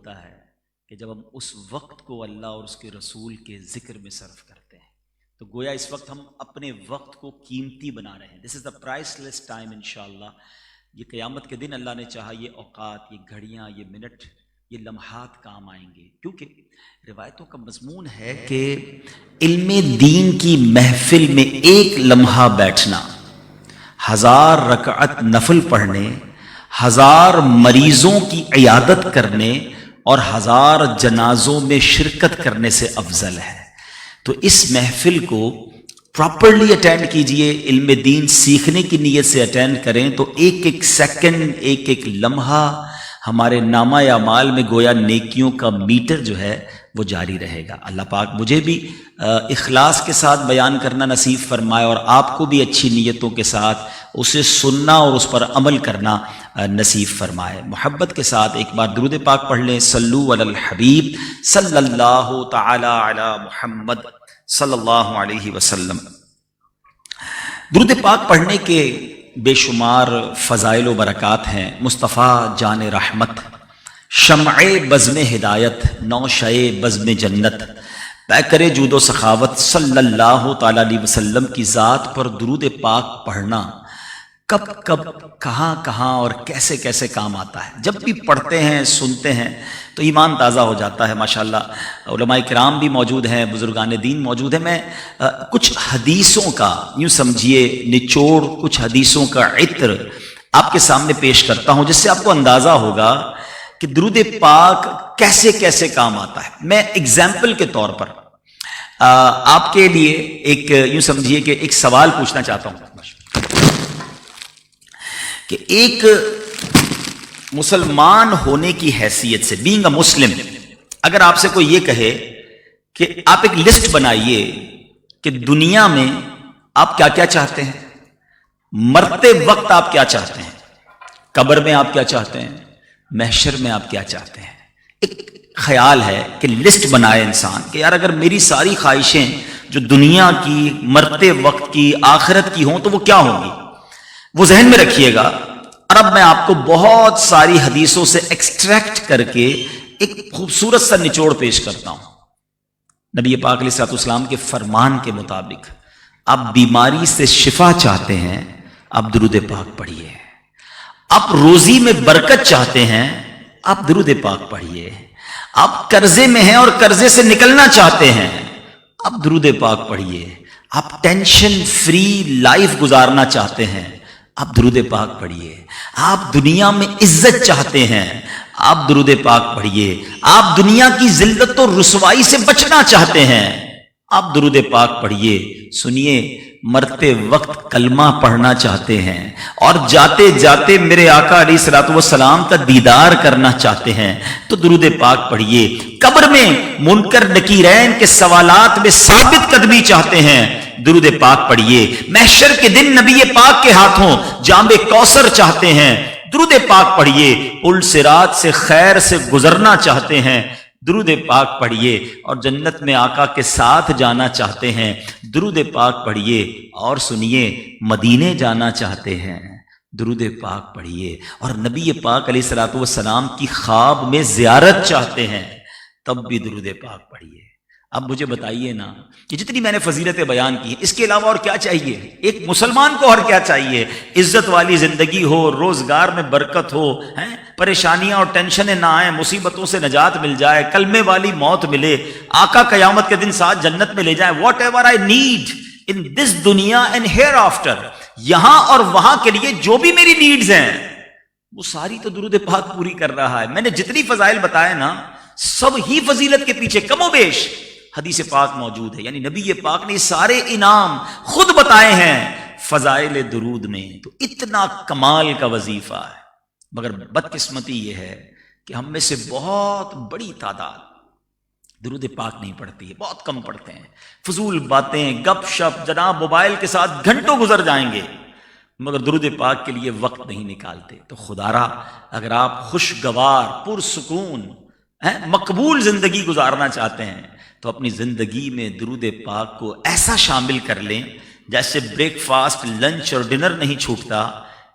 ہوتا ہے کہ جب ہم اس وقت کو اللہ اور اس کے رسول کے ذکر میں صرف کرتے ہیں تو گویا اس وقت ہم اپنے وقت کو قیمتی بنا رہے ہیں. دس از دا پرائس لیس ٹائم. انشاءاللہ یہ قیامت کے دن اللہ نے چاہا یہ اوقات، یہ گھڑیاں، یہ منٹ، یہ لمحات کام آئیں گے، کیونکہ روایتوں کا مضمون ہے کہ علم دین کی محفل میں ایک لمحہ بیٹھنا 1000 رکعت نفل پڑھنے، 1000 مریضوں کی عیادت کرنے اور 1000 جنازوں میں شرکت کرنے سے افضل ہے. تو اس محفل کو پراپرلی اٹینڈ کیجئے، علم دین سیکھنے کی نیت سے اٹینڈ کریں تو ایک ایک سیکنڈ، ایک ایک لمحہ ہمارے نامہ اعمال میں گویا نیکیوں کا میٹر جو ہے وہ جاری رہے گا. اللہ پاک مجھے بھی اخلاص کے ساتھ بیان کرنا نصیب فرمائے اور آپ کو بھی اچھی نیتوں کے ساتھ اسے سننا اور اس پر عمل کرنا نصیب فرمائے. محبت کے ساتھ ایک بار درود پاک پڑھ لیں. صلو علی الحبیب صلی اللہ تعالی علی محمد صلی اللہ علیہ وسلم. درود پاک پڑھنے کے بے شمار فضائل و برکات ہیں. مصطفیٰ جان رحمت، شمع بزم ہدایت، نوشہ بزم جنت، پیکر جود و سخاوت صلی اللہ تعالی علیہ وسلم کی ذات پر درود پاک پڑھنا کب کب، کہاں کہاں اور کیسے کیسے کام آتا ہے. جب بھی پڑھتے ہیں، سنتے ہیں تو ایمان تازہ ہو جاتا ہے. ماشاءاللہ علماء کرام بھی موجود ہیں، بزرگان دین موجود ہیں. میں کچھ حدیثوں کا یوں سمجھیے نچوڑ، کچھ حدیثوں کا عطر آپ کے سامنے پیش کرتا ہوں جس سے آپ کو اندازہ ہوگا کہ درود پاک کیسے کیسے کام آتا ہے. میں اگزامپل کے طور پر آپ کے لیے ایک یوں سمجھیے کہ ایک سوال پوچھنا چاہتا ہوں کہ ایک مسلمان ہونے کی حیثیت سے، بینگ اے مسلم، اگر آپ سے کوئی یہ کہے کہ آپ ایک لسٹ بنائیے کہ دنیا میں آپ کیا کیا چاہتے ہیں، مرتے وقت آپ کیا چاہتے ہیں، قبر میں آپ کیا چاہتے ہیں، محشر میں آپ کیا چاہتے ہیں. ایک خیال ہے کہ لسٹ بنائے انسان کہ یار اگر میری ساری خواہشیں جو دنیا کی، مرتے وقت کی، آخرت کی ہوں تو وہ کیا ہوں گی. وہ ذہن میں رکھیے گا. اور اب میں آپ کو بہت ساری حدیثوں سے ایکسٹریکٹ کر کے ایک خوبصورت سا نچوڑ پیش کرتا ہوں. نبی پاک علیہ الصلوۃ والسلام کے فرمان کے مطابق آپ بیماری سے شفا چاہتے ہیں، آپ درود پاک پڑھیے. آپ روزی میں برکت چاہتے ہیں، آپ درود پاک پڑھیے. آپ قرضے میں ہیں اور قرضے سے نکلنا چاہتے ہیں، آپ درود پاک پڑھیے. آپ ٹینشن فری لائف گزارنا چاہتے ہیں، آپ درود پاک پڑھیے. آپ دنیا میں عزت چاہتے ہیں، آپ درود پاک پڑھیے. آپ دنیا کی ذلت و رسوائی سے بچنا چاہتے ہیں، آپ درود پاک پڑھیے. سنیے، مرتے وقت کلمہ پڑھنا چاہتے ہیں اور جاتے جاتے میرے آقا علیہ الصلوۃ والسلام کا دیدار کرنا چاہتے ہیں تو درود پاک پڑھیے. قبر میں منکر نکیرین کے سوالات میں ثابت قدمی چاہتے ہیں، درود پاک پڑھیے. محشر کے دن نبی پاک کے ہاتھوں جام کوثر چاہتے ہیں، درود پاک پڑھیے. پل صراط سے خیر سے گزرنا چاہتے ہیں، درود پاک پڑھیے. اور جنت میں آقا کے ساتھ جانا چاہتے ہیں، درود پاک پڑھیے. اور سنیے، مدینے جانا چاہتے ہیں، درود پاک پڑھیے. اور نبی پاک علیہ الصلوۃ والسلام کی خواب میں زیارت چاہتے ہیں، تب بھی درود پاک پڑھیے. اب مجھے بتائیے نا کہ جتنی میں نے فضیلتیں بیان کی ہیں اس کے علاوہ اور کیا چاہیے ایک مسلمان کو؟ اور کیا چاہیے؟ عزت والی زندگی ہو، روزگار میں برکت ہو، پریشانیاں اور ٹینشنیں نہ آئیں، مصیبتوں سے نجات مل جائے، کلمے والی موت ملے، آقا قیامت کے دن ساتھ جنت میں لے جائے. Whatever I need in this دنیا اینڈ ہیئر آفٹر، یہاں اور وہاں کے لیے جو بھی میری نیڈز ہیں وہ ساری تو درود پاک پوری کر رہا ہے. میں نے جتنی فضائل بتائے نا، سب ہی فضیلت کے پیچھے کم و بیش حدیث پاک موجود ہے. یعنی نبی پاک نے سارے انعام خود بتائے ہیں فضائل درود میں. تو اتنا کمال کا وظیفہ ہے، مگر بدقسمتی یہ ہے کہ ہم میں سے بہت بڑی تعداد درود پاک نہیں پڑھتی ہے، بہت کم پڑھتے ہیں. فضول باتیں، گپ شپ، جناب موبائل کے ساتھ گھنٹوں گزر جائیں گے مگر درود پاک کے لیے وقت نہیں نکالتے. تو خدا را اگر آپ خوشگوار، پرسکون، مقبول زندگی گزارنا چاہتے ہیں تو اپنی زندگی میں درود پاک کو ایسا شامل کر لیں جیسے بریک فاسٹ، لنچ اور ڈنر نہیں چھوٹتا،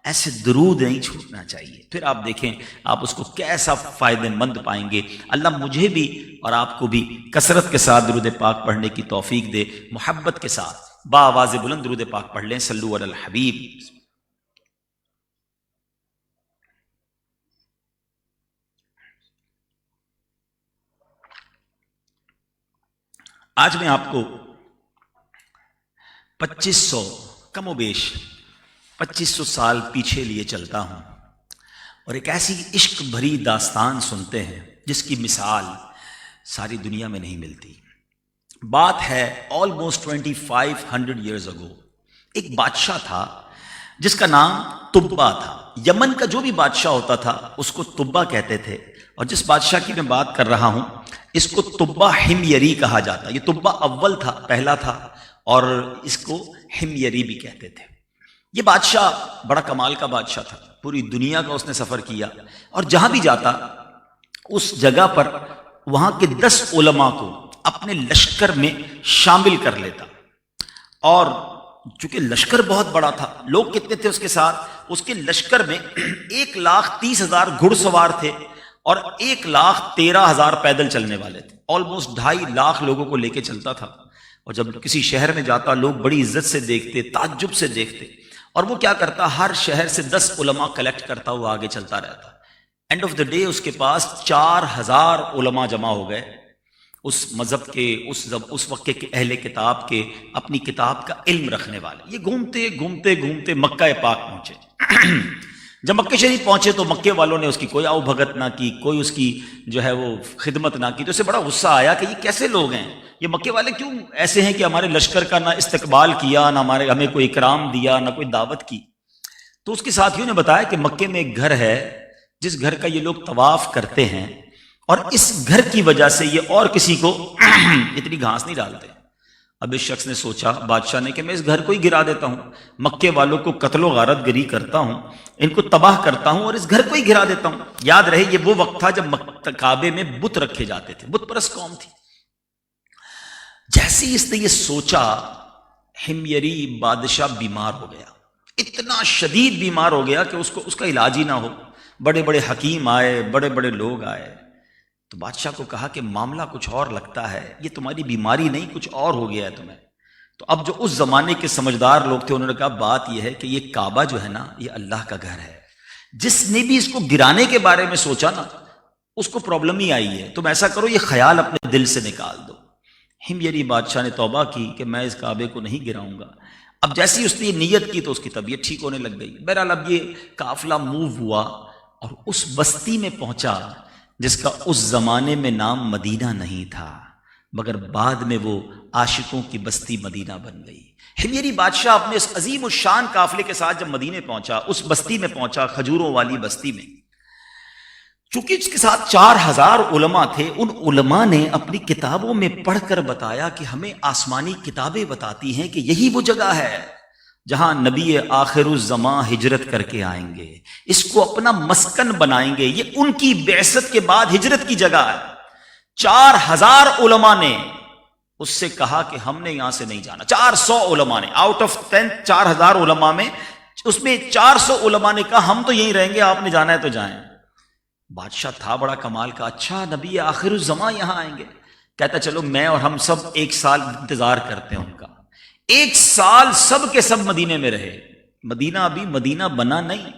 ایسے درود نہیں چھوٹنا چاہیے. پھر آپ دیکھیں آپ اس کو کیسا فائدہ مند پائیں گے. اللہ مجھے بھی اور آپ کو بھی کثرت کے ساتھ درود پاک پڑھنے کی توفیق دے. محبت کے ساتھ بآواز بلند درود پاک پڑھ لیں. صلو علی الحبیب. آج میں آپ کو 2500 کم و بیش 2500 سال پیچھے لیے چلتا ہوں اور ایک ایسی عشق بھری داستان سنتے ہیں جس کی مثال ساری دنیا میں نہیں ملتی. بات ہے آلموسٹ 2500 ایئرز اگو. ایک بادشاہ تھا جس کا نام طبہ تھا. یمن کا جو بھی بادشاہ ہوتا تھا اس کو طبہ کہتے تھے. اور جس بادشاہ کی میں بات کر رہا ہوں اس کو طبہ حمیری کہا جاتا. یہ طبہ اول تھا، پہلا تھا، اور اس کو حمیری بھی کہتے تھے. یہ بادشاہ بڑا کمال کا بادشاہ تھا. پوری دنیا کا اس نے سفر کیا اور جہاں بھی جاتا اس جگہ پر وہاں کے 10 علماء کو اپنے لشکر میں شامل کر لیتا. اور چونکہ لشکر بہت بڑا تھا، لوگ کتنے تھے اس کے ساتھ؟ اس کے لشکر میں 1,30,000 گھڑ سوار تھے اور 1,13,000 پیدل چلنے والے تھے. آلموسٹ 2.5 لاکھ لوگوں کو لے کے چلتا تھا. اور جب کسی شہر میں جاتا لوگ بڑی عزت سے دیکھتے، تعجب سے دیکھتے. اور وہ کیا کرتا؟ ہر شہر سے 10 علماء کلیکٹ کرتا ہوا آگے چلتا رہتا. اینڈ آف دا ڈے اس کے پاس 4,000 علماء جمع ہو گئے اس مذہب کے، اس وقت کے اہل کتاب کے، اپنی کتاب کا علم رکھنے والے. یہ گھومتے گھومتے گھومتے مکہ پاک پہنچے. جب مکہ شریف پہنچے تو مکے والوں نے اس کی کوئی آؤ بھگت نہ کی، کوئی اس کی جو ہے وہ خدمت نہ کی. تو اسے بڑا غصہ آیا کہ یہ کیسے لوگ ہیں، یہ مکے والے کیوں ایسے ہیں کہ ہمارے لشکر کا نہ استقبال کیا، نہ ہمیں کوئی اکرام دیا، نہ کوئی دعوت کی. تو اس کے ساتھیوں نے بتایا کہ مکے میں ایک گھر ہے جس گھر کا یہ لوگ طواف کرتے ہیں اور اس گھر کی وجہ سے یہ اور کسی کو اتنی گھاس نہیں ڈالتے. اب اس شخص نے سوچا بادشاہ نے کہ میں اس گھر کو ہی گرا دیتا ہوں، مکے والوں کو قتل و غارت گری کرتا ہوں، ان کو تباہ کرتا ہوں اور اس گھر کو ہی گرا دیتا ہوں. یاد رہے یہ وہ وقت تھا جب کعبے میں بت رکھے جاتے تھے، بت پرست قوم تھی. جیسے اس نے یہ سوچا حمیری بادشاہ بیمار ہو گیا. اتنا شدید بیمار ہو گیا کہ اس کا علاج ہی نہ ہو. بڑے بڑے حکیم آئے، بڑے بڑے لوگ آئے. تو بادشاہ کو کہا کہ معاملہ کچھ اور لگتا ہے، یہ تمہاری بیماری نہیں، کچھ اور ہو گیا ہے تمہیں. تو اب جو اس زمانے کے سمجھدار لوگ تھے انہوں نے کہا بات یہ ہے کہ یہ کعبہ جو ہے نا یہ اللہ کا گھر ہے. جس نے بھی اس کو گرانے کے بارے میں سوچا نا اس کو پرابلم ہی آئی ہے. تم ایسا کرو یہ خیال اپنے دل سے نکال دو. حمیری بادشاہ نے توبہ کی کہ میں اس کعبے کو نہیں گراؤں گا. اب جیسی اس نے یہ نیت کی تو اس کی طبیعت ٹھیک ہونے لگ گئی. بہرحال اب یہ قافلہ موو ہوا اور اس بستی میں پہنچا جس کا اس زمانے میں نام مدینہ نہیں تھا، مگر بعد میں وہ عاشقوں کی بستی مدینہ بن گئی. حمیری بادشاہ اپنے اس عظیم الشان قافلے کے ساتھ جب مدینے پہنچا، اس بستی میں پہنچا، کھجوروں والی بستی میں. چونکہ اس کے ساتھ 4,000 علماء تھے، ان علماء نے اپنی کتابوں میں پڑھ کر بتایا کہ ہمیں آسمانی کتابیں بتاتی ہیں کہ یہی وہ جگہ ہے جہاں نبی آخر الزمان ہجرت کر کے آئیں گے، اس کو اپنا مسکن بنائیں گے. یہ ان کی بعثت کے بعد ہجرت کی جگہ ہے. 4,000 علماء نے اس سے کہا کہ ہم نے یہاں سے نہیں جانا. 400 علماء نے آؤٹ آف 4,000 علماء میں اس میں 400 علماء نے کہا ہم تو یہیں رہیں گے، آپ نے جانا ہے تو جائیں. بادشاہ تھا بڑا کمال کا، اچھا نبی آخر الزمان یہاں آئیں گے. کہتا چلو میں اور ہم سب 1 سال انتظار کرتے ہیں ان کا. 1 سال سب کے سب مدینے میں رہے. مدینہ ابھی مدینہ بنا نہیں،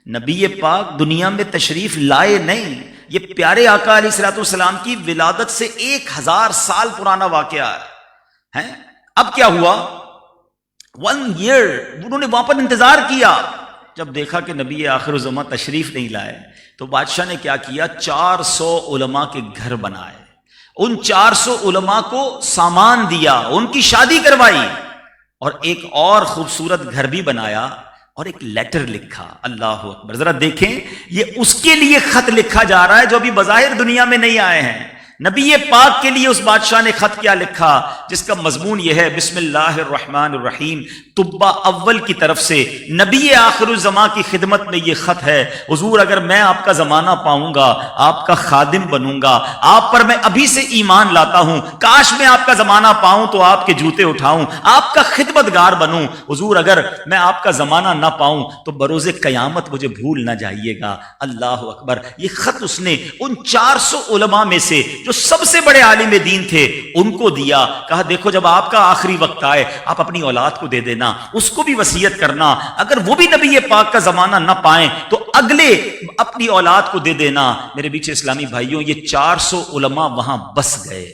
نبی پاک دنیا میں تشریف لائے نہیں. یہ پیارے آقا علیہ الصلوۃ والسلام کی ولادت سے 1000 سال پرانا واقعہ ہے. اب کیا ہوا؟ 1 ایئر انہوں نے وہاں پر انتظار کیا. جب دیکھا کہ نبی آخر الزمان تشریف نہیں لائے تو بادشاہ نے کیا کیا؟ 400 علماء کے گھر بنائے، ان 400 علماء کو سامان دیا، ان کی شادی کروائی اور ایک اور خوبصورت گھر بھی بنایا اور ایک لیٹر لکھا. اللہ اکبر. ذرا دیکھیں یہ اس کے لیے خط لکھا جا رہا ہے جو ابھی بظاہر دنیا میں نہیں آئے ہیں. نبی پاک کے لیے اس بادشاہ نے خط کیا لکھا جس کا مضمون یہ ہے بسم اللہ الرحمن الرحیم، طبہ اول کی طرف سے نبی آخر الزمان کی خدمت میں یہ خط ہے، حضور اگر میں آپ کا زمانہ پاؤں گا، آپ کا خادم بنوں گا، آپ پر میں ابھی سے ایمان لاتا ہوں، کاش میں آپ کا زمانہ پاؤں تو آپ کے جوتے اٹھاؤں، آپ کا خدمتگار بنوں، حضور اگر میں آپ کا زمانہ نہ پاؤں تو بروز قیامت مجھے بھول نہ جائیے گا۔ اللہ اکبر۔ یہ خط اس نے ان 400 علماء میں سے جو سب سے بڑے عالم دین تھے ان کو دیا، کہا دیکھو جب آپ کا آخری وقت آئے آپ اپنی اولاد کو دے دینا، اس کو بھی وصیت کرنا، اگر وہ بھی نبی پاک کا زمانہ نہ پائیں تو اگلے اپنی اولاد کو دے دینا۔ میرے بیچ اسلامی بھائیوں، یہ 400 علماء وہاں بس گئے۔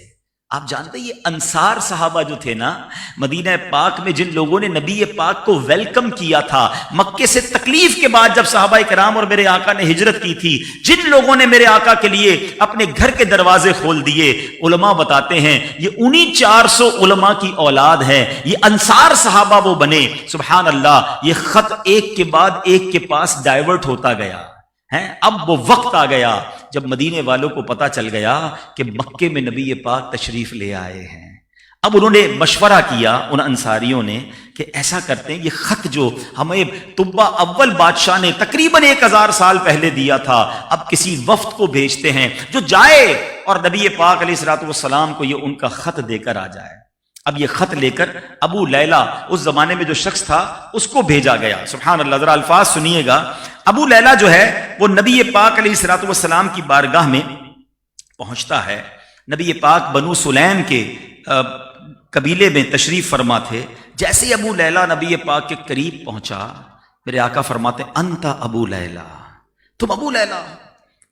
آپ جانتے ہیں یہ انصار صحابہ جو تھے نا مدینہ پاک میں، جن لوگوں نے نبی پاک کو ویلکم کیا تھا مکے سے تکلیف کے بعد جب صحابہ کرام اور میرے آقا نے ہجرت کی تھی، جن لوگوں نے میرے آقا کے لیے اپنے گھر کے دروازے کھول دیے، علماء بتاتے ہیں یہ انہی 400 علماء کی اولاد ہیں، یہ انصار صحابہ وہ بنے۔ سبحان اللہ۔ یہ خط ایک کے بعد ایک کے پاس ڈائیورٹ ہوتا گیا۔ اب وہ وقت آ گیا جب مدینے والوں کو پتا چل گیا کہ مکے میں نبی پاک تشریف لے آئے ہیں۔ اب انہوں نے مشورہ کیا ان انصاریوں نے کہ ایسا کرتے ہیں، یہ خط جو ہمیں طبہ اول بادشاہ نے تقریباً 1000 سال پہلے دیا تھا، اب کسی وفد کو بھیجتے ہیں جو جائے اور نبی پاک علیہ الصلوۃ والسلام کو یہ ان کا خط دے کر آ جائے۔ اب یہ خط لے کر ابو لیلہ، اس زمانے میں جو شخص تھا، اس کو بھیجا گیا۔ سبحان اللہ۔ ذرا الفاظ سنیے گا۔ ابو لیلہ جو ہے وہ نبی پاک علیہ الصلوۃ والسلام کی بارگاہ میں پہنچتا ہے۔ نبی پاک بنو سلیم کے قبیلے میں تشریف فرما تھے۔ جیسے ابو لیلہ نبی پاک کے قریب پہنچا، میرے آقا فرماتے انت ابو لیلہ، تم ابو لیلہ۔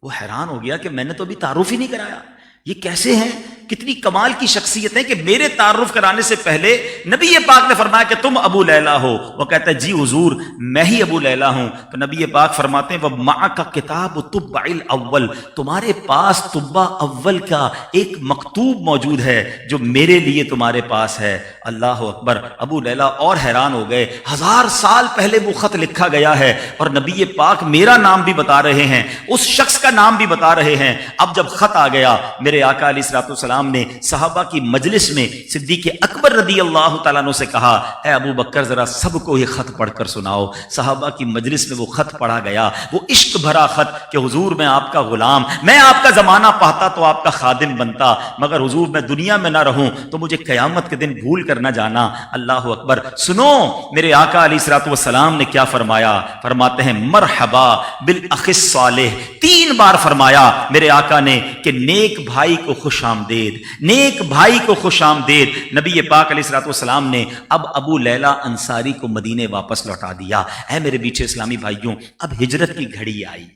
وہ حیران ہو گیا کہ میں نے تو ابھی تعارف ہی نہیں کرایا، یہ کیسے ہیں؟ کتنی کمال کی شخصیت ہے کہ میرے تعارف کرانے سے پہلے نبی پاک نے فرمایا کہ تم ابو لیلہ ہو۔ وہ کہتا ہے جی حضور میں ہی ابو لیلہ ہوں۔ تو نبی پاک فرماتے ہیں وَمَعَكَ كِتَابُ طُبَّعِ الْأَوَّلِ، تمہارے پاس طبہ اول کا ایک مکتوب موجود ہے جو میرے لیے تمہارے پاس ہے۔ اللہ اکبر۔ ابو لیلہ اور حیران ہو گئے، 1000 سال پہلے وہ خط لکھا گیا ہے اور نبی پاک میرا نام بھی بتا رہے ہیں، اس شخص کا نام بھی بتا رہے ہیں۔ اب جب خط آ گیا، میرے آقا علیہ الصلوۃ والسلام نے صحابہ کی مجلس میں صدیق اکبر رضی اللہ تعالیٰ عنہ سے کہا اے ابو بکر ذرا سب کو یہ خط پڑھ کر سناؤ۔ صحابہ کی مجلس میں وہ خط پڑھا گیا، وہ عشق بھرا خط کہ حضور میں آپ کا غلام، میں آپ کا زمانہ پاتا تو آپ کا خادم بنتا، مگر حضور میں دنیا میں نہ رہوں تو مجھے قیامت کے دن بھول کر نہ جانا۔ اللہ اکبر۔ سنو میرے آقا علیہ الصلوۃ والسلام نے کیا فرمایا۔ فرماتے ہیں مرحبا بالاخ الصالح، 3 بار فرمایا میرے آقا نے کہ نیک بھائی کو خوش آمدید، نیک بھائی کو خوش آمدید۔ نبی پاک علیہ الصلوۃ والسلام نے اب ابو لیلہ انصاری کو مدینے واپس لوٹا دیا۔ اے میرے بیچے اسلامی بھائیوں، اب ہجرت کی گھڑی آئی،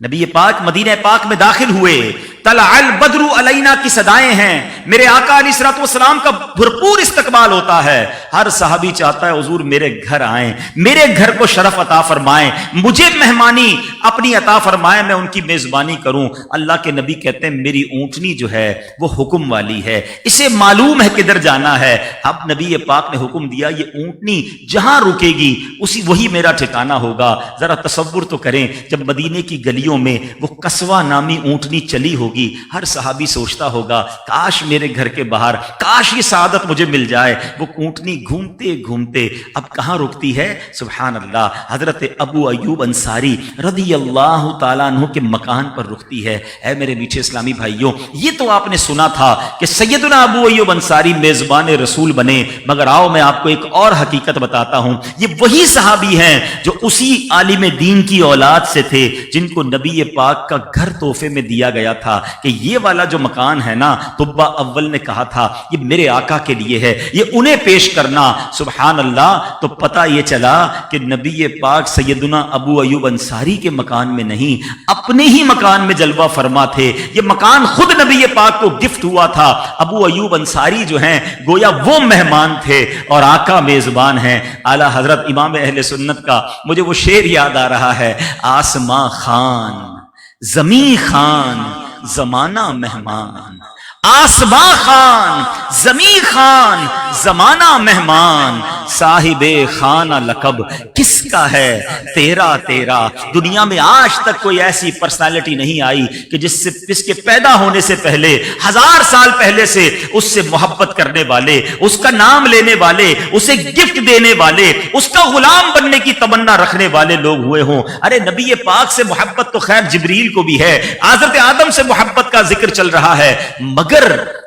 نبی پاک مدینہ پاک میں داخل ہوئے، طلع البدر علینا کی صدائیں ہیں، میرے آقا علیہ الصلوۃ والسلام کا بھرپور استقبال ہوتا ہے۔ ہر صحابی چاہتا ہے حضور میرے گھر آئیں، میرے گھر کو شرف عطا فرمائیں، مجھے مہمانی اپنی عطا فرمائیں، میں ان کی میزبانی کروں۔ اللہ کے نبی کہتے ہیں میری اونٹنی جو ہے وہ حکم والی ہے، اسے معلوم ہے کدھر جانا ہے۔ اب نبی پاک نے حکم دیا یہ اونٹنی جہاں رکے گی وہی میرا ٹھکانہ ہوگا۔ ذرا تصور تو کریں جب مدینے کی گلیوں میں وہ قصوہ نامی اونٹنی چلی ہوگی، ہر صحابی سوچتا ہوگا کاش میرے گھر کے باہر، کاش یہ سعادت مجھے مل جائے۔ وہ اونٹنی گھومتے گھومتے اب کہاں رکتی ہے؟ سبحان اللہ، حضرت ابو ایوب انصاری رضی اللہ تعالیٰ عنہ کے مکان پر رکتی ہے۔ اے میرے میٹھے اسلامی بھائیوں، یہ تو آپ نے سنا تھا کہ سیدنا ابو ایوب انصاری میزبان رسول بنے، مگر آؤ میں آپ کو ایک اور حقیقت بتاتا ہوں۔ یہ وہی صحابی ہیں جو اسی عالم دین کی اولاد سے تھے جن کو نبی پاک کا گھر تحفے میں دیا گیا تھا کہ یہ والا جو مکان ہے نا، طبہ اول نے کہا تھا یہ میرے آقا کے لیے ہے، یہ انہیں پیش کرنا۔ سبحان اللہ۔ تو پتہ یہ چلا کہ نبی پاک سیدنا ابو ایوب انصاری کے مکان میں نہیں، اپنے ہی مکان میں جلوہ فرما تھے۔ یہ مکان خود نبی پاک کو گفٹ ہوا تھا۔ ابو ایوب انصاری جو ہیں گویا وہ مہمان تھے اور آقا میزبان ہیں۔ اعلیٰ حضرت امام اہل سنت کا مجھے وہ شعر یاد آ رہا ہے، آسماں خان زمیں خان زمانہ مہمان، آسماں خان زمیں خان زمانہ مہمان صاحب خانہ لقب کس کا ہے تیرا تیرا. دنیا میں آج تک کوئی ایسی پرسنالٹی نہیں آئی کہ جس کے پیدا ہونے سے پہلے 1000 سال پہلے سے اس سے محبت کرنے والے, اس کا نام لینے والے, اسے گفٹ دینے والے, اس کا غلام بننے کی تمنا رکھنے والے لوگ ہوئے ہوں. ارے نبی پاک سے محبت تو خیر جبریل کو بھی ہے, حضرت آدم سے محبت کا ذکر چل رہا ہے, مگر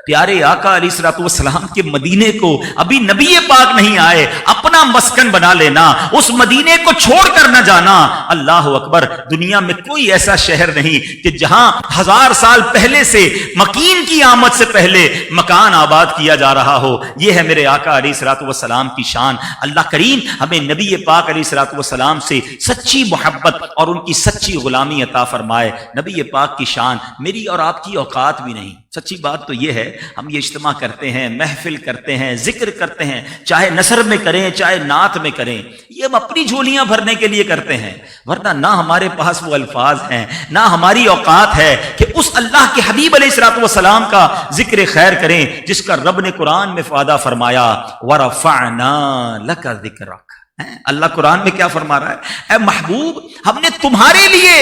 پیارے آقا علیہ الصلوۃ والسلام کے مدینے کو ابھی نبی پاک نہیں آئے, اپنا مسکن بنا لینا, اس مدینے کو چھوڑ کر نہ جانا. اللہ اکبر. دنیا میں کوئی ایسا شہر نہیں کہ جہاں 1000 سال پہلے سے مکین کی آمد سے پہلے مکان آباد کیا جا رہا ہو. یہ ہے میرے آقا علیہ الصلوۃ والسلام کی شان. اللہ کریم ہمیں نبی پاک علیہ الصلوۃ والسلام سے سچی محبت اور ان کی سچی غلامی عطا فرمائے. نبی پاک کی شان میری اور آپ کی اوقات بھی نہیں. سچی بات تو یہ ہے, ہم یہ اجتماع کرتے ہیں, محفل کرتے ہیں, ذکر کرتے ہیں, چاہے نثر میں کریں چاہے نعت میں کریں, یہ ہم اپنی جھولیاں بھرنے کے لیے کرتے ہیں, ورنہ نہ ہمارے پاس وہ الفاظ ہیں نہ ہماری اوقات ہے کہ اس اللہ کے حبیب علیہ الصلوۃ والسلام کا ذکر خیر کریں جس کا رب نے قرآن میں وعدہ فرمایا وَرَفَعْنَا لَكَ ذِكْرَكَ. اللہ قرآن میں کیا فرما رہا ہے؟ اے محبوب ہم نے تمہارے لیے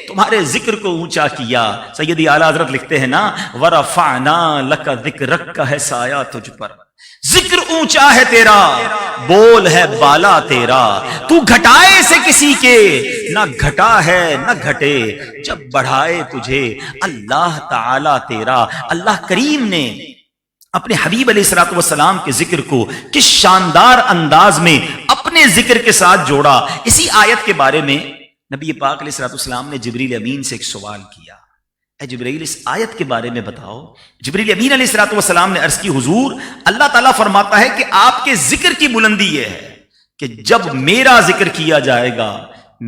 تمہارے ذکر کو اونچا کیا. سیدی اعلیٰ حضرت لکھتے ہیں نا وَرَفَعْنَا لَكَ ذِكْرَكَ کا ہے سایہ تجھ پر, ذکر اونچا ہے تیرا, بول ہے بالا تیرا, تو گھٹائے سے کسی کے نہ گھٹا ہے نہ گھٹے, جب بڑھائے تجھے اللہ تعالی تیرا. اللہ کریم نے اپنے حبیب علیہ الصلوۃ والسلام کے ذکر کو کس شاندار انداز میں اپنے ذکر کے ساتھ جوڑا. اسی آیت کے بارے میں نبی پاک علیہ الصلوۃ والسلام نے جبریل امین سے ایک سوال کیا, اے جبریل اس آیت کے بارے میں بتاؤ. جبریل امین علیہ الصلوۃ والسلام نے عرض کی حضور اللہ تعالیٰ فرماتا ہے کہ آپ کے ذکر کی بلندی یہ ہے کہ جب میرا ذکر کیا جائے گا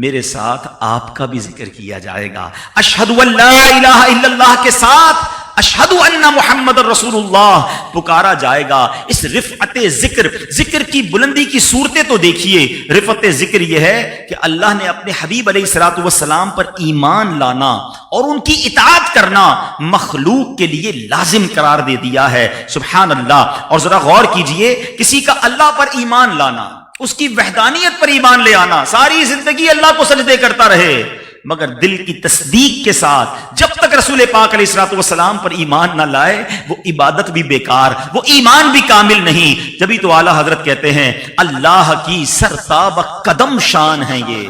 میرے ساتھ آپ کا بھی ذکر کیا جائے گا. اشہد ان لا الہ الا اللہ کے ساتھ اشہد ان محمد رسول اللہ پکارا جائے گا. اس رفعت ذکر, ذکر کی بلندی کی صورتیں تو دیکھیے. رفعت ذکر یہ ہے کہ اللہ نے اپنے حبیب علیہ الصلوۃ والسلام پر ایمان لانا اور ان کی اطاعت کرنا مخلوق کے لیے لازم قرار دے دیا ہے. سبحان اللہ. اور ذرا غور کیجئے, کسی کا اللہ پر ایمان لانا, اس کی وحدانیت پر ایمان لے آنا, ساری زندگی اللہ کو سجدے کرتا رہے, مگر دل کی تصدیق کے ساتھ جب تک رسول پاک علیہ الصلوۃ والسلام پر ایمان نہ لائے وہ عبادت بھی بیکار, وہ ایمان بھی کامل نہیں. جبھی تو اعلیٰ حضرت کہتے ہیں اللہ کی سرتاب قدم شان ہے یہ,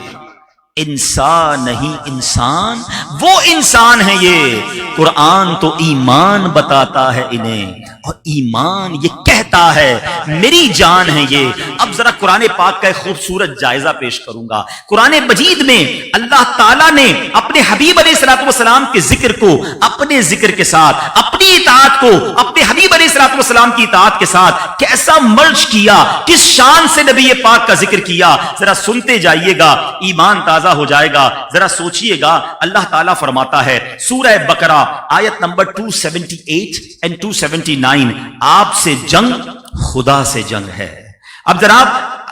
انسان نہیں انسان وہ انسان ہے یہ. قرآن تو ایمان بتاتا ہے انہیں اور ایمان یہ کہتا ہے میری جان ہے یہ. اب ذرا قرآن پاک کا ایک خوبصورت جائزہ پیش کروں گا. قرآن مجید میں اللہ تعالیٰ نے اپنے حبیب علیہ الصلوۃ والسلام کے ذکر کو اپنے ذکر کے ساتھ, اپنی اطاعت کو اپنے حبیب علیہ الصلوۃ والسلام کی اطاعت کے ساتھ کیسا مرج کیا, کس شان سے نبی پاک کا ذکر کیا. ذرا سنتے جائیے گا, ایمان تازہ ہو جائے گا. ذرا سوچئے گا, اللہ تعالیٰ فرماتا ہے سورہ بقرہ آیت نمبر 278 and 279, آپ سے جنگ خدا سے جنگ ہے. اب جناب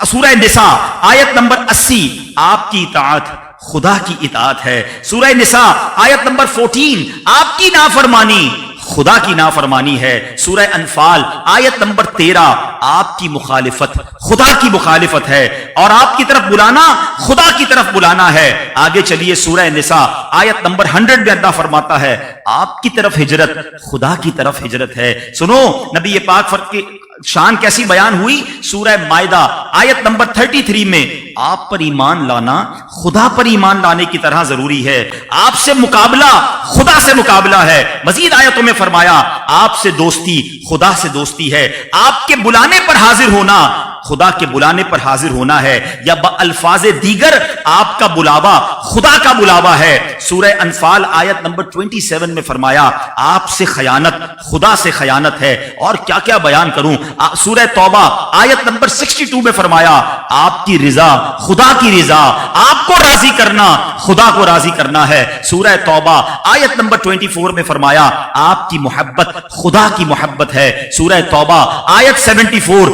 سورہ نساء آیت نمبر 80, آپ کی اطاعت خدا کی اطاعت ہے. سورہ نساء آیت نمبر 14, آپ کی نافرمانی خدا کی نافرمانی ہے. سورہ انفال آیت نمبر 13, آپ کی مخالفت خدا کی مخالفت ہے اور آپ کی طرف بلانا خدا کی طرف بلانا ہے. آگے چلیے سورہ نساء آیت نمبر 100 میں اللہ فرماتا ہے آپ کی طرف ہجرت خدا کی طرف ہجرت ہے. سنو نبی پاک فرق کی شان کیسی بیان ہوئی. سورہ مائدہ آیت نمبر 33 میں آپ پر ایمان لانا خدا پر ایمان لانے کی طرح ضروری ہے. آپ سے مقابلہ خدا سے مقابلہ ہے. مزید آیتوں میں فرمایا آپ سے دوستی خدا سے دوستی ہے. آپ کے بلانے پر حاضر ہونا خدا کے بلانے پر حاضر ہونا ہے, یا الفاظ دیگر آپ کا بلاوا خدا کا بلاوا ہے. سورہ انفال آیت نمبر 27 میں فرمایا آپ سے خیانت خدا سے خیانت ہے. اور کیا کیا بیان کروں. سورہ توبہ آیت نمبر 62 میں فرمایا آپ کی رضا خدا کی رضا, آپ کو راضی کرنا خدا کو راضی کرنا ہے. سورہ توبہ آیت نمبر 24 میں فرمایا آپ کی محبت خدا کی محبت ہے. سورہ توبہ آیت 74,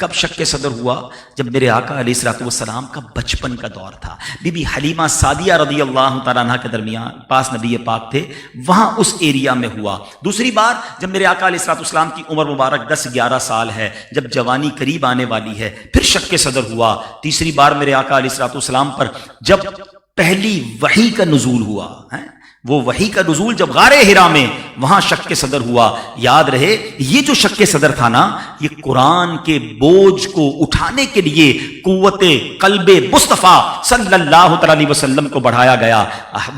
کب شک صدر ہوا؟ جب میرے آقا علیہ الصلوۃ والسلام کا بچپن کا دور تھا. بی بی حلیمہ سعدیہ رضی اللہ تعالیٰ عنہ کے درمیان پاس نبی پاک تھے، وہاں اس ایریا میں ہوا. دوسری بار جب میرے آقا علیہ الصلوۃ والسلام کی عمر مبارک 10-11 سال ہے، جب جوانی قریب آنے والی ہے، پھر شک صدر ہوا. تیسری بار میرے آقا علیہ الصلوۃ والسلام پر جب پہلی وحی کا نزول ہوا، وہ وحی کا نزول جب غار حرا میں، وہاں شک صدر ہوا. یاد رہے یہ جو شک صدر تھا نا، یہ قرآن کے بوجھ کو اٹھانے کے لیے قوت قلب مصطفیٰ صلی اللہ علیہ وسلم کو بڑھایا گیا.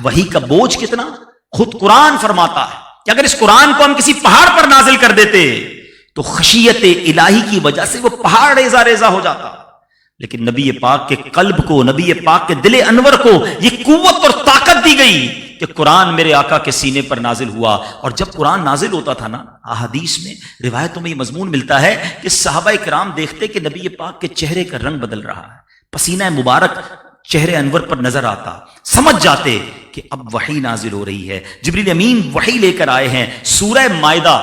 وحی کا بوجھ کتنا؟ خود قرآن فرماتا ہے کہ اگر اس قرآن کو ہم کسی پہاڑ پر نازل کر دیتے تو خشیت الہی کی وجہ سے وہ پہاڑ ریزہ ریزہ ہو جاتا. لیکن نبی پاک کے قلب کو، نبی پاک کے دل انور کو یہ قوت اور طاقت دی گئی کہ قرآن میرے آقا کے سینے پر نازل ہوا. اور جب قرآن نازل ہوتا تھا نا، احادیث میں، روایتوں میں یہ مضمون ملتا ہے کہ صحابہ کرام دیکھتے کہ نبی پاک کے چہرے کا رنگ بدل رہا ہے، پسینہ مبارک چہرے انور پر نظر آتا، سمجھ جاتے کہ اب وحی نازل ہو رہی ہے. جبریل امین وحی لے کر آئے ہیں. سورہ مائدہ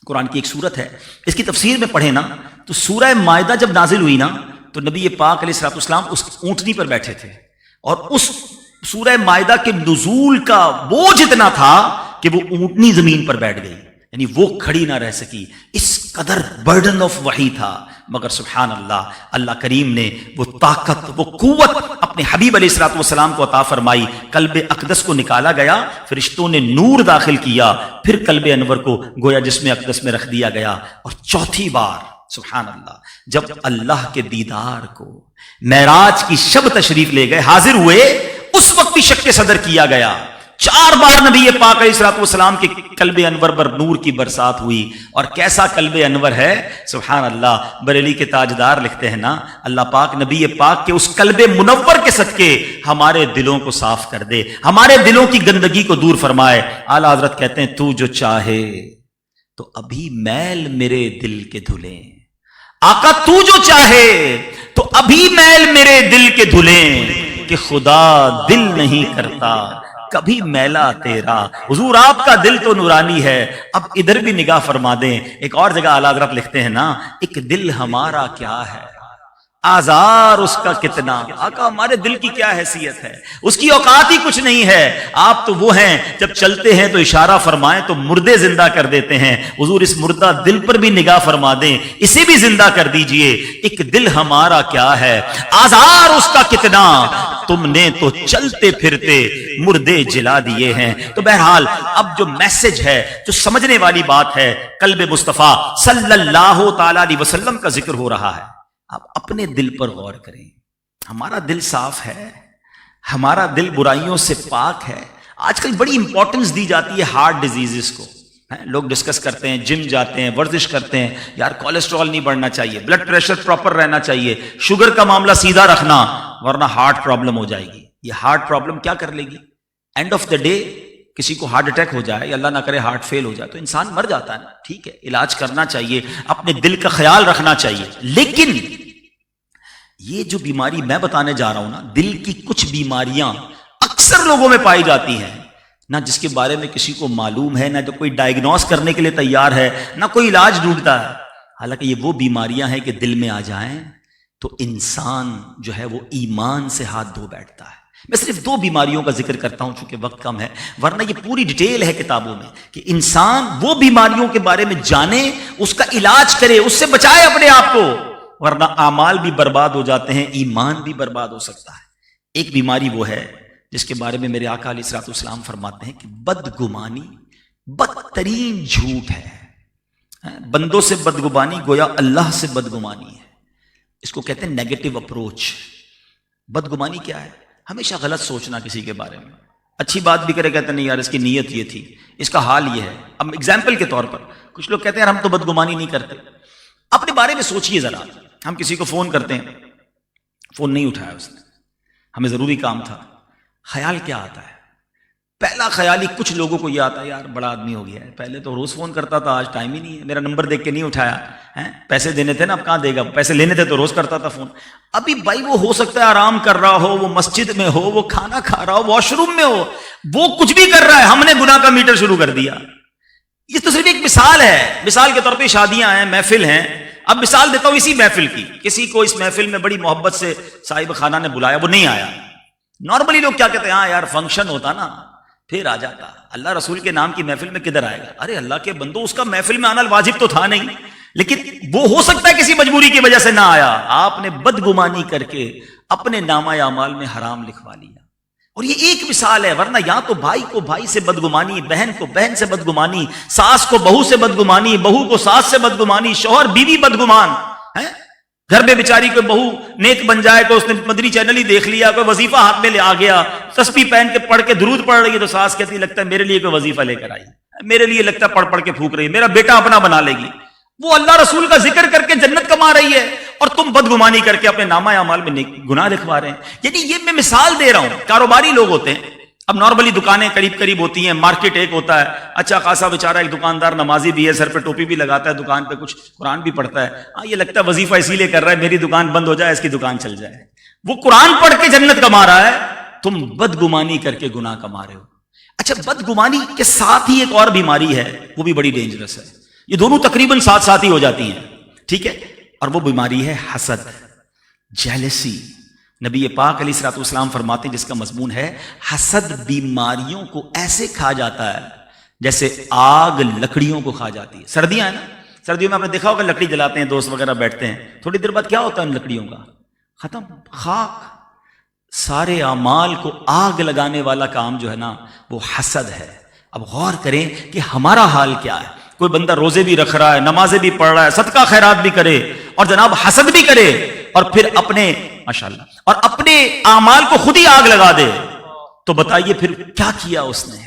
قرآن کی ایک سورت ہے، اس کی تفسیر میں پڑھیں نا تو سورہ مائدہ جب نازل ہوئی نا تو نبی پاک علیہ الصلوۃ والسلام اس اونٹنی پر بیٹھے تھے، اور اس سورہ مائدہ کے نزول کا بوجھ اتنا تھا کہ وہ اونٹنی زمین پر بیٹھ گئی، یعنی وہ کھڑی نہ رہ سکی. اس قدر برڈن آف وحی تھا. مگر سبحان اللہ، اللہ کریم نے وہ طاقت، وہ قوت اپنے حبیب علیہ الصلوۃ والسلام کو عطا فرمائی. قلب اقدس کو نکالا گیا، فرشتوں نے نور داخل کیا، پھر قلب انور کو گویا جسم اقدس میں رکھ دیا گیا. اور چوتھی بار سبحان اللہ جب اللہ کے دیدار کو معراج کی شب تشریف لے گئے، حاضر ہوئے، اس وقت بھی شک صدر کیا گیا. 4 بار نبی پاک علیہ الصلوۃ والسلام کے قلب انور پر نور کی برسات ہوئی. اور کیسا قلب انور ہے سبحان اللہ. بریلی کے تاجدار لکھتے ہیں نا، اللہ پاک نبی پاک کے اس قلب منور کے صدقے ہمارے دلوں کو صاف کر دے، ہمارے دلوں کی گندگی کو دور فرمائے. اعلیٰ حضرت کہتے ہیں تو جو چاہے تو ابھی میل میرے دل کے دھلیں. آقا تو جو چاہے تو ابھی میل میرے دل کے دھلیں، کہ خدا دل نہیں کرتا کبھی میلا تیرا. حضور آپ کا دل تو نورانی ہے. اب ادھر بھی نگاہ فرما دیں. ایک اور جگہ اعلیٰ حضرت لکھتے ہیں نا، ایک دل ہمارا کیا ہے، آزار اس کا کتنا. آقا ہمارے دل کی کیا حیثیت ہے، اس کی اوقات ہی کچھ نہیں ہے. آپ تو وہ ہیں جب چلتے ہیں تو اشارہ فرمائیں تو مردے زندہ کر دیتے ہیں. حضور اس مردہ دل پر بھی نگاہ فرما دیں، اسے بھی زندہ کر دیجئے. ایک دل ہمارا کیا ہے، آزار اس کا کتنا، تم نے تو چلتے پھرتے مردے جلا دیے ہیں. تو بہرحال اب جو میسج ہے، جو سمجھنے والی بات ہے، قلب مصطفیٰ صلی اللہ تعالی علیہ وسلم کا ذکر ہو رہا ہے. آپ اپنے دل پر غور کریں. ہمارا دل صاف ہے، ہمارا دل برائیوں سے پاک ہے. آج کل بڑی امپورٹنس دی جاتی ہے ہارٹ ڈیزیزز کو. لوگ ڈسکس کرتے ہیں، جم جاتے ہیں، ورزش کرتے ہیں، یار کولیسٹرول نہیں بڑھنا چاہیے، بلڈ پریشر پراپر رہنا چاہیے، شوگر کا معاملہ سیدھا رکھنا ورنہ ہارٹ پرابلم ہو جائے گی. یہ ہارٹ پرابلم کیا کر لے گی؟ اینڈ آف دا ڈے کسی کو ہارٹ اٹیک ہو جائے یا اللہ نہ کرے ہارٹ فیل ہو جائے تو انسان مر جاتا ہے نا. ٹھیک ہے، علاج کرنا چاہیے، اپنے دل کا خیال رکھنا چاہیے. لیکن یہ جو بیماری میں بتانے جا رہا ہوں نا، دل کی کچھ بیماریاں اکثر لوگوں میں پائی جاتی ہیں، نہ جس کے بارے میں کسی کو معلوم ہے، نہ تو کوئی ڈائگنوز کرنے کے لیے تیار ہے، نہ کوئی علاج ڈھونڈتا ہے. حالانکہ یہ وہ بیماریاں ہیں کہ دل میں آ جائیں تو انسان جو ہے وہ ایمان سے ہاتھ دھو بیٹھتا ہے. میں صرف 2 بیماریوں کا ذکر کرتا ہوں چونکہ وقت کم ہے، ورنہ یہ پوری ڈیٹیل ہے کتابوں میں کہ انسان وہ بیماریوں کے بارے میں جانے، اس کا علاج کرے، اس سے بچائے اپنے آپ کو، ورنہ اعمال بھی برباد ہو جاتے ہیں، ایمان بھی برباد ہو سکتا ہے. ایک بیماری وہ ہے جس کے بارے میں میرے آقا علیہ الصلوۃ والسلام فرماتے ہیں کہ بدگمانی بدترین جھوٹ ہے. بندوں سے بدگمانی گویا اللہ سے بدگمانی ہے. اس کو کہتے ہیں نیگیٹو اپروچ. بدگمانی کیا ہے؟ ہمیشہ غلط سوچنا کسی کے بارے میں. اچھی بات بھی کرے، کہتے ہیں نہیں یار اس کی نیت یہ تھی، اس کا حال یہ ہے. اب ایگزامپل کے طور پر کچھ لوگ کہتے ہیں یار ہم تو بدگمانی نہیں کرتے. اپنے بارے میں سوچئے ذرا. ہم کسی کو فون کرتے ہیں، فون نہیں اٹھایا اس نے، ہمیں ضروری کام تھا، خیال کیا آتا ہے؟ پہلا خیال ہی کچھ لوگوں کو یہ آتا ہے یار بڑا آدمی ہو گیا ہے، پہلے تو روز فون کرتا تھا، آج ٹائم ہی نہیں ہے، میرا نمبر دیکھ کے نہیں اٹھایا. پیسے دینے تھے نا، اب کہاں دے گا؟ پیسے لینے تھے تو روز کرتا تھا فون. ابھی بھائی وہ ہو سکتا ہے آرام کر رہا ہو، وہ مسجد میں ہو، وہ کھانا کھا رہا ہو، واش روم میں ہو، وہ کچھ بھی کر رہا ہے، ہم نے گناہ کا میٹر شروع کر دیا. یہ تو صرف ایک مثال ہے. مثال کے طور پہ شادیاں ہیں، محفل ہیں، اب مثال دیتا ہوں اسی محفل کی. کسی کو اس محفل میں بڑی محبت سے صاحب خانہ نے بلایا, وہ نہیں آیا. نارملی لوگ کیا کہتے ہیں, ہاں یار فنکشن ہوتا نا پھر آ جاتا, اللہ رسول کے نام کی محفل میں کدھر آئے گا. ارے اللہ کے بندو, اس کا محفل میں آنا واجب تو تھا نہیں, لیکن وہ ہو سکتا ہے کسی مجبوری کی وجہ سے نہ آیا. آپ نے بدگمانی کر کے اپنے نامہ اعمال میں حرام لکھوا لیا. اور یہ ایک مثال ہے, ورنہ یا تو بھائی کو بھائی سے بدگمانی, بہن کو بہن سے بدگمانی, ساس کو بہو سے بدگمانی, بہو کو ساس سے بدگمانی, شوہر بیوی بدگمان ہے. گھر میں بیچاری کوئی بہو نیک بن جائے, کوئی اس نے مدنی چینل ہی دیکھ لیا, کوئی وظیفہ ہاتھ میں لے آ گیا, تسبیح پہن کے پڑھ کے درود پڑھ رہی ہے, تو ساس کہتی لگتا ہے میرے لیے کوئی وظیفہ لے کر آئی, میرے لیے لگتا ہے پڑھ پڑھ کے پھونک رہی ہے, میرا بیٹا اپنا بنا لے گی. وہ اللہ رسول کا ذکر کر کے جنت کما رہی ہے, اور تم بدگمانی کر کے اپنے نامہ اعمال میں گناہ لکھوا رہے ہیں. یعنی یہ میں مثال دے رہا ہوں. کاروباری لوگ ہوتے ہیں, اب نارملی دکانیں قریب قریب ہوتی ہیں, مارکیٹ ایک ہوتا ہے, اچھا خاصا بیچارہ ایک دکاندار نمازی بھی ہے, سر پہ ٹوپی بھی لگاتا ہے, دکان پہ کچھ قرآن بھی پڑھتا ہے. ہاں یہ لگتا ہے وظیفہ اسی لیے کر رہا ہے, میری دکان بند ہو جائے, اس کی دکان چل جائے. وہ قرآن پڑھ کے جنت کما رہا ہے, تم بدگمانی کر کے گناہ کما رہے ہو. اچھا بدگمانی کے ساتھ ہی ایک اور بیماری ہے, وہ بھی بڑی ڈینجرس ہے. یہ دونوں تقریباً ساتھ ساتھ ہی ہو جاتی ہیں, ٹھیک ہے, اور وہ بیماری ہے حسد, جیلسی. نبی پاک علیہ الصلوۃ والسلام فرماتے ہیں جس کا مضمون ہے حسد بیماریوں کو ایسے کھا جاتا ہے جیسے آگ لکڑیوں کو کھا جاتی ہے. سردیاں ہیں نا, سردیوں میں آپ نے دیکھا ہوگا لکڑی جلاتے ہیں, دوست وغیرہ بیٹھتے ہیں, تھوڑی دیر بعد کیا ہوتا ہے ان لکڑیوں کا, ختم, خاک. سارے اعمال کو آگ لگانے والا کام جو ہے نا وہ حسد ہے. اب غور کریں کہ ہمارا حال کیا ہے. کوئی بندہ روزے بھی رکھ رہا ہے, نمازیں بھی پڑھ رہا ہے, صدقہ خیرات بھی کرے, اور جناب حسد بھی کرے, اور پھر اپنے ماشاءاللہ اور اپنے اعمال کو خود ہی آگ لگا دے, تو بتائیے پھر کیا کیا اس نے.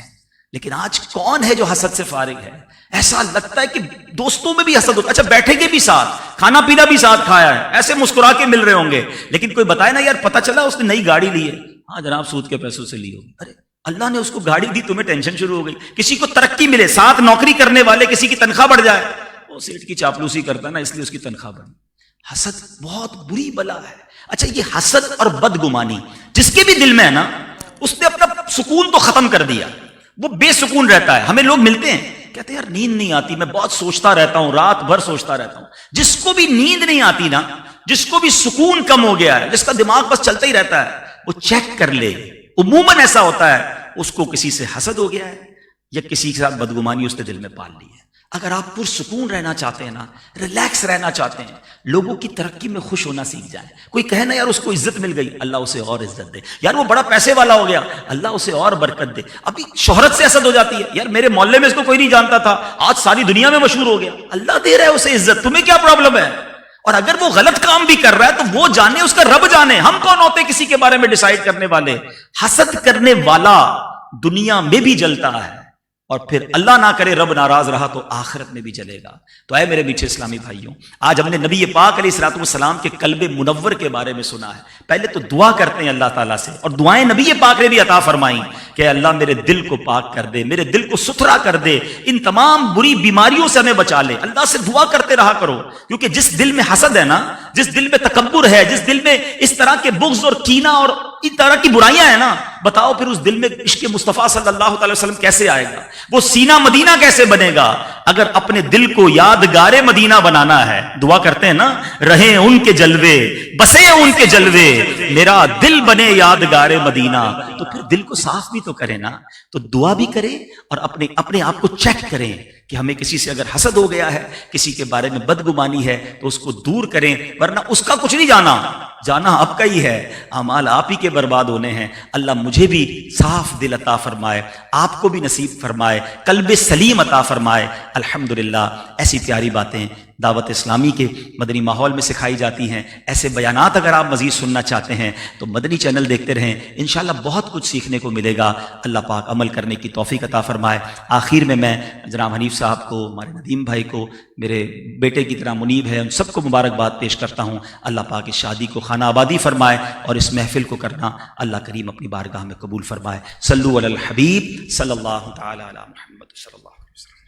لیکن آج کون ہے جو حسد سے فارغ ہے؟ ایسا لگتا ہے کہ دوستوں میں بھی حسد ہوتا ہے. اچھا بیٹھیں گے بھی ساتھ, کھانا پینا بھی ساتھ کھایا ہے, ایسے مسکرا کے مل رہے ہوں گے, لیکن کوئی بتائے نا یار پتہ چلا اس نے نئی گاڑی لی ہے, ہاں جناب سود کے پیسوں سے لی ہوگی. ارے اللہ نے اس کو گاڑی دی, تمہیں ٹینشن شروع ہو گئی. کسی کو ترقی ملے, ساتھ نوکری کرنے والے کسی کی تنخواہ بڑھ جائے, وہ سیٹ کی چاپلوسی کرتا ہے نا اس لیے اس کی تنخواہ بڑھی. حسد بہت بری بلا ہے. اچھا یہ حسد اور بدگمانی جس کے بھی دل میں ہے نا, اس نے اپنا سکون تو ختم کر دیا, وہ بے سکون رہتا ہے. ہمیں لوگ ملتے ہیں کہتے ہیں یار نیند نہیں آتی, میں بہت سوچتا رہتا ہوں, رات بھر سوچتا رہتا ہوں. جس کو بھی نیند نہیں آتی نا, جس کو بھی سکون کم ہو گیا ہے, جس کا دماغ بس چلتا ہی رہتا ہے, وہ چیک کر لے. عموماً ایسا ہوتا ہے اس کو کسی سے حسد ہو گیا ہے یا کسی کے ساتھ بدگمانی اس نے دل میں پال لی ہے. اگر آپ پرسکون رہنا چاہتے ہیں نا, ریلیکس رہنا چاہتے ہیں, لوگوں کی ترقی میں خوش ہونا سیکھ جائیں. کوئی کہے نا یار اس کو عزت مل گئی, اللہ اسے اور عزت دے. یار وہ بڑا پیسے والا ہو گیا, اللہ اسے اور برکت دے. ابھی شہرت سے حسد ہو جاتی ہے, یار میرے محلے میں اس کو کوئی نہیں جانتا تھا, آج ساری دنیا میں مشہور ہو گیا. اللہ دے رہا ہے اسے عزت, تمہیں کیا پرابلم ہے؟ اور اگر وہ غلط کام بھی کر رہا ہے تو وہ جانے, اس کا رب جانے. ہم کون ہوتے کسی کے بارے میں ڈیسائیڈ کرنے والے؟ حسد کرنے والا دنیا میں بھی جلتا ہے, اور پھر اللہ نہ کرے رب ناراض رہا تو آخرت میں بھی جلے گا. تو اے میرے میٹھے اسلامی بھائیوں, آج ہم نے نبی پاک علیہ الصلوۃ والسلام کے قلب منور کے بارے میں سنا ہے. پہلے تو دعا کرتے ہیں اللہ تعالیٰ سے, اور دعائیں نبی پاک نے بھی عطا فرمائیں کہ اللہ میرے دل کو پاک کر دے, میرے دل کو ستھرا کر دے, ان تمام بری بیماریوں سے ہمیں بچا لے. اللہ سے دعا کرتے رہا کرو, کیونکہ جس دل میں حسد ہے نا, جس دل میں تکبر ہے, جس دل میں اس طرح کے بغض اور کینہ اور اس طرح کی برائیاں ہیں نا, بتاؤ پھر اس دل میں عشق مصطفیٰ صلی اللہ تعالی وسلم کیسے آئے گا؟ وہ سینہ مدینہ کیسے بنے گا؟ اگر اپنے دل کو یادگار مدینہ بنانا ہے, دعا کرتے ہیں نا, رہیں ان کے جلوے, بسے ان کے جلوے, میرا دل بنے یادگار مدینہ. تو پھر دل کو صاف بھی تو کرے نا, تو دعا بھی کرے اور اپنے آپ کو چیک کریں کہ ہمیں کسی سے اگر حسد ہو گیا ہے, کسی کے بارے میں بدگمانی ہے, تو اس کو دور کریں, ورنہ اس کا کچھ نہیں جانا آپ کا ہی ہے, اعمال آپ ہی کے برباد ہونے ہیں. اللہ مجھے بھی صاف دل عطا فرمائے, آپ کو بھی نصیب فرمائے, قلب سلیم عطا فرمائے. الحمدللہ ایسی پیاری باتیں دعوت اسلامی کے مدنی ماحول میں سکھائی جاتی ہیں. ایسے بیانات اگر آپ مزید سننا چاہتے ہیں تو مدنی چینل دیکھتے رہیں, انشاءاللہ بہت کچھ سیکھنے کو ملے گا. اللہ پاک عمل کرنے کی توفیق عطا فرمائے. آخر میں جناب حنیف صاحب کو, ہمارے ندیم بھائی کو, میرے بیٹے کی طرح منیب ہے, ان سب کو مبارکباد پیش کرتا ہوں. اللہ پاک اس شادی کو خانہ آبادی فرمائے, اور اس محفل کو کرنا اللہ کریم اپنی بارگاہ میں قبول فرمائے. صلو علی الحبیب صلی اللہ تعالی علی محمد صلی اللہ علیہ وسلم.